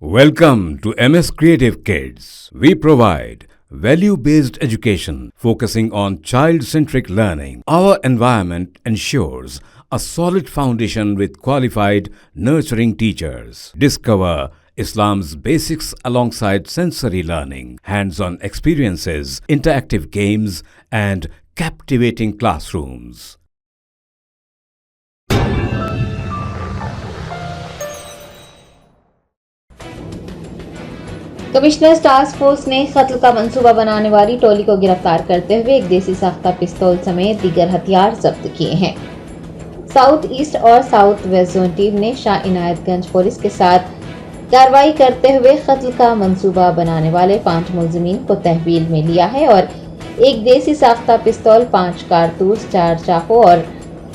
Welcome to MS Creative Kids. We provide value-based education focusing on child-centric learning. Our environment ensures a solid foundation with qualified, nurturing teachers. Discover Islam's basics alongside sensory learning, hands-on experiences, interactive games, and captivating classrooms. Commissioner task force ने कत्ल का मंसूबा बनाने वाली टोली को गिरफ्तार करते हुए एक देसी साख्ता पिस्तौल समेत दीगर हथियार जब्त किए हैं। साउथ ईस्ट और साउथ वेस्ट जोन टीम ने शाह इनायतगंज पुलिस के साथ कार्रवाई करते हुए कत्ल का मंसूबा बनाने वाले 5 मुलजिमीन को तहवील में लिया है और एक देसी साख्ता पिस्तौल, 5 कारतूस, 4 चाकू और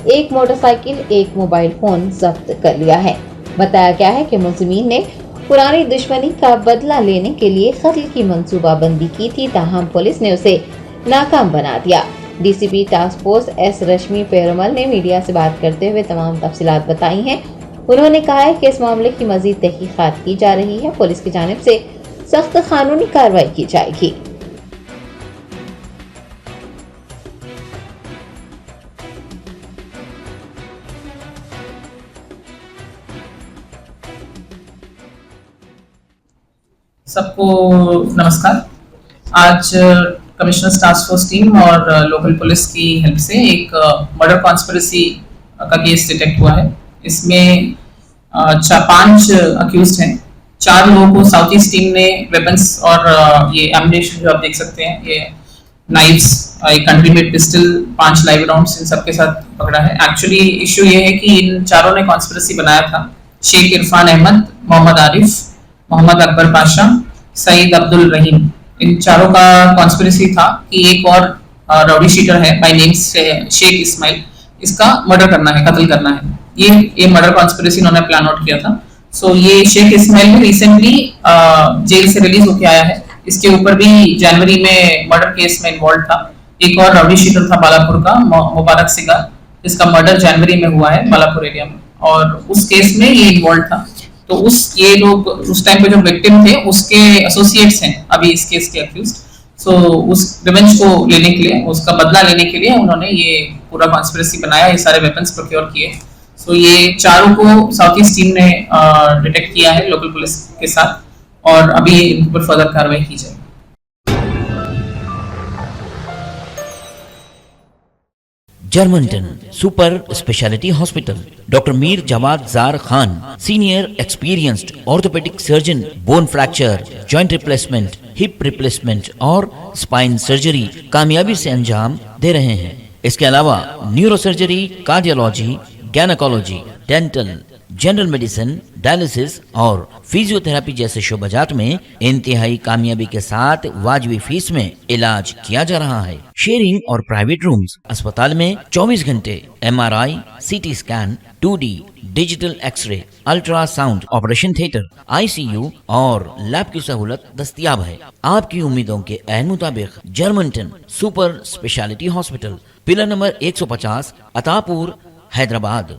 1 मोटरसाइकिल, 1 मोबाइल फोन जब्त कर लिया है। बताया गया है कि मुलजिमीन ने पुरानी दुश्मनी का बदला लेने के लिए कत्ल की मंसूबाबंदी की थी, ताहम पुलिस ने उसे नाकाम बना दिया। डीसीपी टास्क फोर्स एस रश्मि पेरुमल ने मीडिया से बात करते हुए तमाम तफसीलात बताई हैं। उन्होंने कहा है कि इस मामले की मजीद तहकीकात की जा रही है। पुलिस की जानिब से सख्त कानूनी कार्रवाई की जाएगी। सबको नमस्कार। आज कमिश्नर टास्क फोर्स टीम और लोकल पुलिस की हेल्प से एक मर्डर कॉन्स्पिरेसी का केस डिटेक्ट हुआ है। इसमें 5 अक्यूज्ड हैं। 4 लोगों को साउथ ईस्ट टीम ने वेपन्स और ये एमुनेशन जो आप देख सकते हैं, ये नाइफ्स, एक country made pistol, 5 live rounds, इन सबके साथ पकड़ा है। एक्चुअली इश्यू ये है कि इन चारों ने कॉन्स्पिरेसी बनाया था। शेख इरफान अहमद, मोहम्मद आरिफ, मोहम्मद अकबर पाशा, सईद अब्दुल रहीम, इन चारों का कॉन्स्पिरेसी था कि एक और राउडी शीटर है बाय नेम शेख इस्माइल, इसका मर्डर करना है, कत्ल करना है। ये मर्डर कॉन्स्पिरेसी इन्होंने प्लान आउट किया था। सो ये शेख इस्माइल भी रिसेंटली जेल से रिलीज होकर आया है। इसके ऊपर भी जनवरी में मर्डर केस में इन्वॉल्व था। एक और राउडी शीटर था बालापुर का, मुबारक सिगार, जिसका मर्डर जनवरी में हुआ है बालापुर एरिया में, और उस केस में ये इन्वॉल्व था। तो ये लोग उस टाइम पे जो विक्टिम थे उसके एसोसिएट्स हैं अभी इस केस के अक्यूज्ड। सो उस रिवेंज को लेने के लिए, उसका बदला लेने के लिए उन्होंने ये पूरा कॉन्स्पिरेसी बनाया, ये सारे वेपन्स प्रोक्योर किए। सो ये चारों को साउथ ईस्ट टीम ने डिटेक्ट किया है लोकल पुलिस के साथ, और अभी इनके ऊपर फर्दर कार्रवाई की जाएगी। Germanton super speciality hospital, doctor Mir Jawad Zar Khan, senior experienced orthopaedic surgeon, bone fracture, joint replacement, hip replacement और स्पाइन सर्जरी कामयाबी से अंजाम दे रहे हैं। इसके अलावा neurosurgery, cardiology, gynaecology, dental, general medicine, dialysis और फिजियोथेरेपी जैसे शोबाजात में इंतहाई कामयाबी के साथ वाजिबी फीस में इलाज किया जा रहा है। शेयरिंग और प्राइवेट रूम्स, अस्पताल में 24 घंटे MRI, CT scan, 2D digital x-ray, ultrasound, operation theatre, ICU और लैब की सहूलत दस्तयाब है। आपकी उम्मीदों के ऐन मुताबिक Germanton super speciality hospital, pillar number 150, Attapur, Hyderabad.